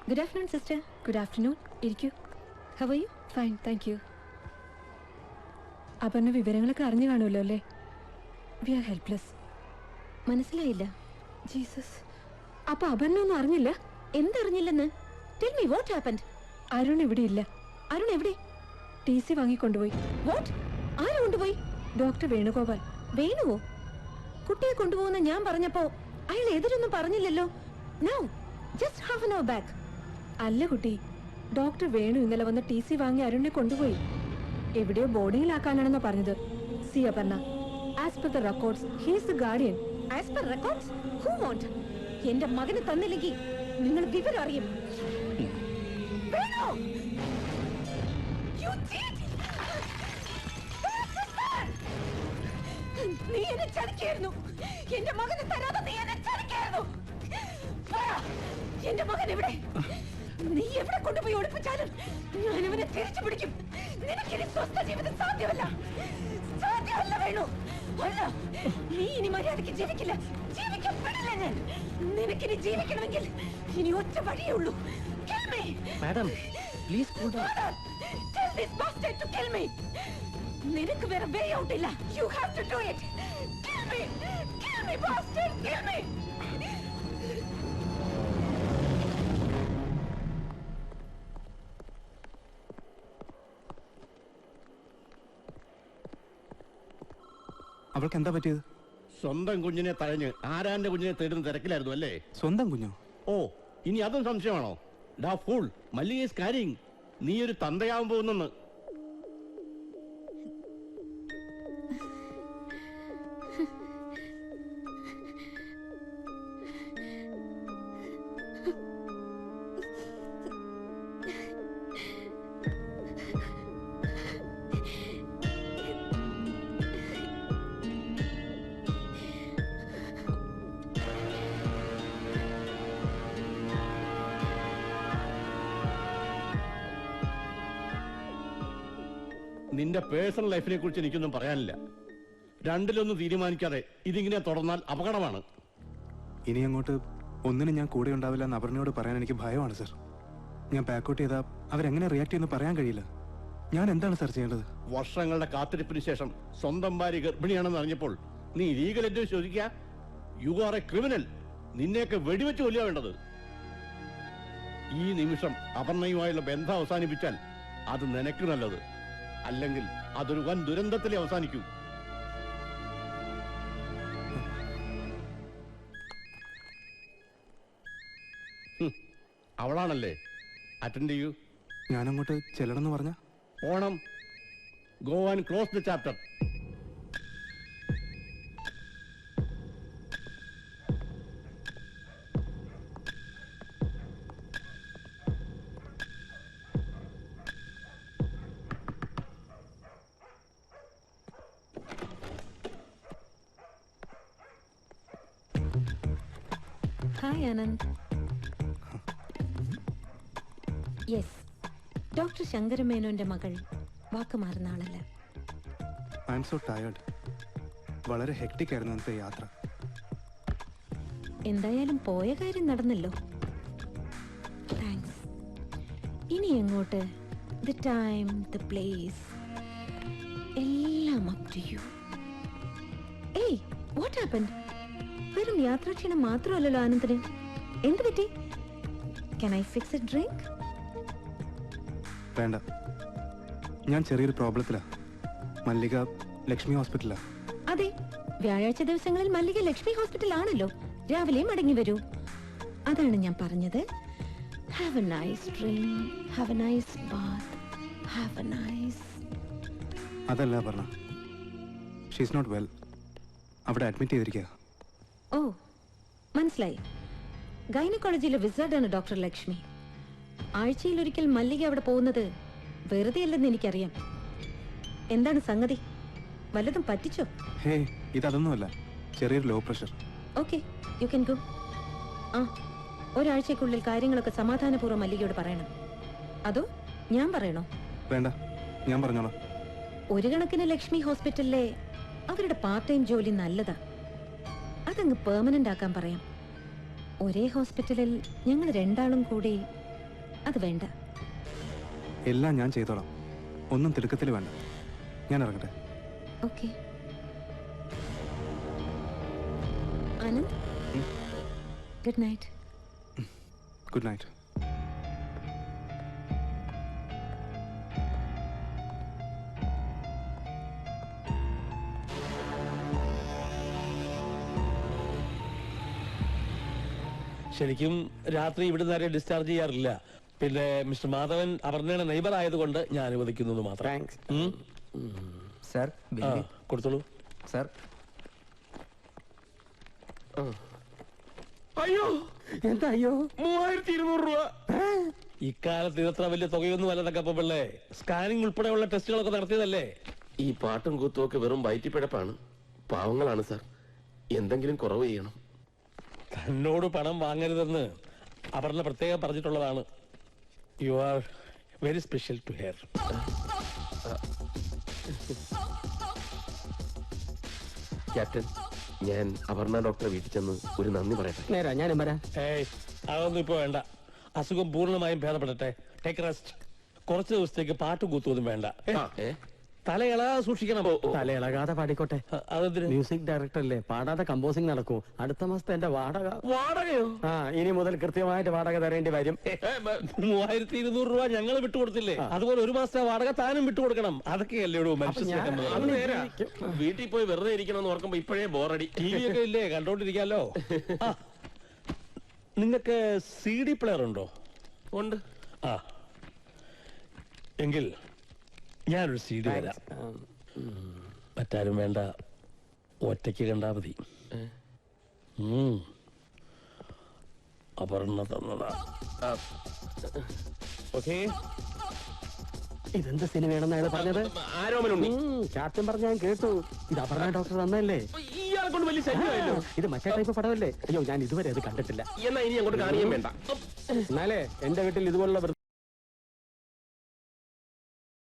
Good afternoon, sister. Good afternoon. ഇരിക്കൂ. How are you? Fine, thank you. Aparna വിവരങ്ങളൊക്കെ അറിഞ്ഞു കാണുമല്ലോ അല്ലേ? We are helpless. മനസ്സിലായില്ല. ജീസസ്. അപ്പൊ അപർണ ഒന്നും അറിഞ്ഞില്ല? എന്തറിഞ്ഞില്ലെന്ന്? Tell me what happened. Arun ഇവിടെ ഇല്ല. അരുൺ എവിടെ? TC വാങ്ങിക്കൊണ്ടുപോയി. What? ആര് കൊണ്ടുപോയി? ഡോക്ടർ വേണുഗോപാൽ. വേണുവോ? കുട്ടിയെ കൊണ്ടുപോകുന്ന ഞാൻ പറഞ്ഞപ്പോ അയാൾ എതിരൊന്നും പറഞ്ഞില്ലല്ലോ. Now, just half an hour back. അല്ല കുട്ടി, ഡോക്ടർ വേണു ഇന്നലെ വന്ന് TC വാങ്ങി അരുണിനെ കൊണ്ടുപോയി. എവിടെയോ ബോർഡിങ്ങിലാക്കാനാണെന്നാ പറഞ്ഞത്. C Aparna, as per the records he is the guardian. As per records who want? എന്റെ മകന് തന്നില്ലെങ്കിൽ നിങ്ങൾ വിവരം അറിയും. വേണു! You cheat! നീ എന്നെ ചതിക്കായിരുന്നു. എന്റെ മകന് തരാതെ നീ എന്നെ ചതിക്കായിരുന്നു. എന്റെ മകൻ എവിടെ? നീ എവിടെ കൊണ്ടുപോയി ഒളിപ്പിച്ചാലും ഞാൻ അവനെ തിരിച്ചു പിടിക്കും. നിനക്കിനി സ്വസ്ഥ ജീവിതം സാധ്യമല്ല. സാധ്യമല്ല വേണു. അല്ല, നീ ഇനി മര്യാദയ്ക്ക് ജീവിക്കില്ല. ജീവിക്കപ്പെടില്ല ഞാൻ. നിനക്കിനി ജീവിക്കണമെങ്കിൽ ഇനി ഒറ്റ വഴിയേ ഉള്ളൂ. Kill me. Madam, please cool down. Father, tell this bastard to kill me. നിനക്ക് വേറെ വേ ഔട്ട് ഇല്ല. You have to do it. Kill me. Kill me, bastard. Kill me. അവൾക്ക് എന്താ പറ്റിയത്? സ്വന്തം കുഞ്ഞിനെ തഴഞ്ഞ് ആരാന്റെ കുഞ്ഞിനെ തേടുന്ന തിരക്കിലായിരുന്നു അല്ലേ? സ്വന്തം കുഞ്ഞോ? ഓ, ഇനി അതും സംശയമാണോ? ഡാ ഫൂൾ, മല്ലിക ഈസ് കാരിങ്. നീ ഒരു തന്തയാവാൻ പോകുന്നെന്ന്. നിന്റെ പേഴ്സണൽ ലൈഫിനെ കുറിച്ച് എനിക്കൊന്നും പറയാനില്ല. രണ്ടിലൊന്നും തീരുമാനിക്കാതെ ഇതിങ്ങനെ തുടർന്നാൽ അപകടമാണ്. ഇനി അങ്ങോട്ട് ഒന്നിനും ഞാൻ കൂടെ ഉണ്ടാവില്ല എന്ന് അപർണയോട് പറയാൻ എനിക്ക് ഭയമാണ് സർ. ഞാൻ ബാക്കൗട്ട് ചെയ്താൽ അവരെങ്ങനെ റിയാക്ട് ചെയ്യുന്ന പറയാൻ കഴിയില്ല. ഞാൻ എന്താണ് സർ ചെയ്യേണ്ടത്? വർഷങ്ങളുടെ കാത്തിരിപ്പിന് ശേഷം സ്വന്തം ഭാര്യ ഗർഭിണിയാണെന്ന് അറിഞ്ഞപ്പോൾ നീ ലീഗൽ അഡ്വൈസ് ചോദിക്കുക? You are A criminal. നിന്നെയൊക്കെ വെടിവെച്ച് കൊല്ലുക വേണ്ടത്. ഈ നിമിഷം അപർണയുമായുള്ള ബന്ധം അവസാനിപ്പിച്ചാൽ അത് നിനക്ക് നല്ലത്. അല്ലെങ്കിൽ അതൊരു വൻ ദുരന്തത്തിലെ അവസാനിക്കൂ. അവളാണല്ലേ? അറ്റൻഡ് ചെയ്യൂ. ഞാനങ്ങോട്ട് ചെല്ലണമെന്ന് പറഞ്ഞ ഓണം. Go and close the chapter. Hi Anand. Yes, doctor ശങ്കരമേനോന്റെ മകൾ വാക്ക് മാറുന്ന ആളല്ല. I'm so tired. വളരെ ഹെക്ടിക് ആയിരുന്നു ഇന്നത്തെ യാത്ര. എന്തായാലും പോയ കാര്യം നടന്നല്ലോ. താങ്ക്സ്. ഇനി എങ്ങോട്ട്? ദ ടൈം, ദ പ്ലേസ്, എല്ലാം അപ് ടു യു. ഏയ്, വാട്ട് ഹാപ്പൻഡ്? വെറും യാത്രാക്ഷീണം മാത്രമല്ലല്ലോ ആനന്ദിന്. എന്ത് പറ്റി? Can I fix a drink? വേണ്ട, ഞാൻ ചെറിയൊരു പ്രോബ്ലത്തിലാ. മല്ലിക ലക്ഷ്മി ഹോസ്പിറ്റലാ. അതെ, വ്യാഴാഴ്ച ദിവസങ്ങളിൽ മല്ലിക ലക്ഷ്മി ഹോസ്പിറ്റൽ ആണല്ലോ. രാവിലെ മടങ്ങി വരൂ. അതാണ് ഞാൻ പറഞ്ഞത്. Have a nice drink, have a nice bath, have a nice. അതല്ല പറഞ്ഞ, ഷീസ് നോട്ട് വെൽ. അവിടെ അഡ്മിറ്റ് ചെയ്തിരിക്കുക. ഓ, മനസ്സിലായി. ഗൈനക്കോളജിയിലെ വിസാർഡാണ് ഡോക്ടർ ലക്ഷ്മി. ആഴ്ചയിലൊരിക്കൽ മല്ലിക അവിടെ പോകുന്നത് വെറുതെ അല്ലെന്ന് എനിക്കറിയാം. എന്താണ് സംഗതി? വല്ലതും പറ്റിച്ചോ? ഹേ, ഇതൊന്നുമല്ല. ചെറിയൊരു low pressure. Okay, you can go. ആ, ഒരാഴ്ചക്കുള്ളിൽ കാര്യങ്ങളൊക്കെ സമാധാനപൂർവ്വം മല്ലികയോട് പറയണം. അതോ ഞാൻ പറയണോ? വേണ്ട, ഞാൻ പറഞ്ഞോളാം. ഒരു കണക്കിന് ലക്ഷ്മി ഹോസ്പിറ്റലിലെ അവരുടെ പാർട്ട് ടൈം ജോലി നല്ലതാ. അതങ്ങ് പെർമനന്റ് ആക്കാൻ പറയാം. ഒരേ ഹോസ്പിറ്റലിൽ ഞങ്ങൾ രണ്ടാളും കൂടി അത് വേണ്ട. എല്ലാം ഞാൻ ചെയ്തോളാം, ഒന്നും തിടുക്കത്തിൽ വേണ്ട. ഞാൻ ഇറങ്ങട്ടെ. Okay Anand, good night. Good night. ശരിക്കും രാത്രി ഇവിടുന്ന് ആരെയും ഡിസ്ചാർജ് ചെയ്യാറില്ല. പിന്നെ മിസ്റ്റർ മാധവൻ അപർണയുടെ നെയ്ബർ ആയതുകൊണ്ട് ഞാൻ അനുവദിക്കുന്നു മാത്രം. സർ ആ, കൊടുത്തോളൂ. സർ അയ്യോ, എന്താ അയ്യോ? 3200 രൂപ. ഇക്കാലത്ത് ഇതത്ര വലിയ തുകയൊന്നും അല്ലതൊക്കെ പിള്ളേ. സ്കാനിംഗ് ഉൾപ്പെടെയുള്ള ടെസ്റ്റുകളൊക്കെ നടത്തിയതല്ലേ? ഈ പാട്ടും കൂത്തും ഒക്കെ വെറും വയറ്റിപ്പിഴപ്പാണ്. പാവങ്ങളാണ് സാർ, എന്തെങ്കിലും കുറവ് ചെയ്യണം. തന്നോട് പണം വാങ്ങരുതെന്ന് അപർണ പ്രത്യേകം പറഞ്ഞിട്ടുള്ളതാണ്. You are very special to her. Captain, ഞാൻ അപർണ ഡോക്ടറെ വീട്ടിൽ ചെന്ന് ഒരു നന്ദി പറയട്ടെ. നേരാ, ഞാനും വരാം. ഏയ്, അതൊന്നും ഇപ്പൊ വേണ്ട. അസുഖം പൂർണ്ണമായും ഭേദപ്പെടട്ടെ. Take rest. കുറച്ച് ദിവസത്തേക്ക് പാട്ടും കൂത്തുവതും വേണ്ട. ഏ? തലയിള സൂക്ഷിക്കണം. തലയിളകാതെ പാടിക്കോട്ടെ. അതെന്തിന്? മ്യൂസിക് ഡയറക്ടർ അല്ലേ, പാടാതെ കമ്പോസിംഗ് നടക്കൂ. അടുത്ത മാസത്തെ എന്റെ വാടക. വാടകയോ? ആ, ഇനി മുതൽ കൃത്യമായിട്ട് വാടക തരേണ്ടി വരും. 3200 രൂപ ഞങ്ങൾ വിട്ടുകൊടുത്തില്ലേ, അതുപോലെ ഒരു മാസത്തെ വാടക താനും വിട്ടുകൊടുക്കണം. അതൊക്കെയല്ലേ മനുഷ്യ. അത് നേരാ. വീട്ടിൽ പോയി വെറുതെ ഇരിക്കണമെന്ന് ഓർക്കുമ്പോ ഇപ്പോഴേ ബോറടി. ടി വി ഒക്കെ ഇല്ലേ, കണ്ടോണ്ടിരിക്കാലോ. നിങ്ങൾക്ക് CD പ്ലെയർ ഉണ്ടോ? ഉണ്ട്. ആ, എങ്കിൽ ഞാനൊരു CD തരാം. മറ്റാരും വേണ്ട, ഒറ്റയ്ക്ക് കണ്ടാ മതി. അപർണ തന്നതാ. ഓക്കേ. ഇതെന്ത് സിനിമയാണെന്ന് അയാൾ പറഞ്ഞത്? ആരോമലുണ്ണി. ക്യാപ്റ്റൻ പറഞ്ഞ ഞാൻ കേട്ടു. ഇത് അപർണ ഡോക്ടർ തന്നല്ലേ? ഇയാളെ കൊണ്ട് വലിയ ശല്യമായല്ലോ. ഇത് മറ്റേ ടൈപ്പ് പടമല്ലേ? അയ്യോ, ഞാൻ ഇതുവരെ അത് കണ്ടിട്ടില്ല. എന്നാ ഇനി അങ്ങോട്ട് കാണിക്കാൻ വേണ്ട. എന്നാലേ എന്റെ വീട്ടിൽ ഇതുപോലുള്ള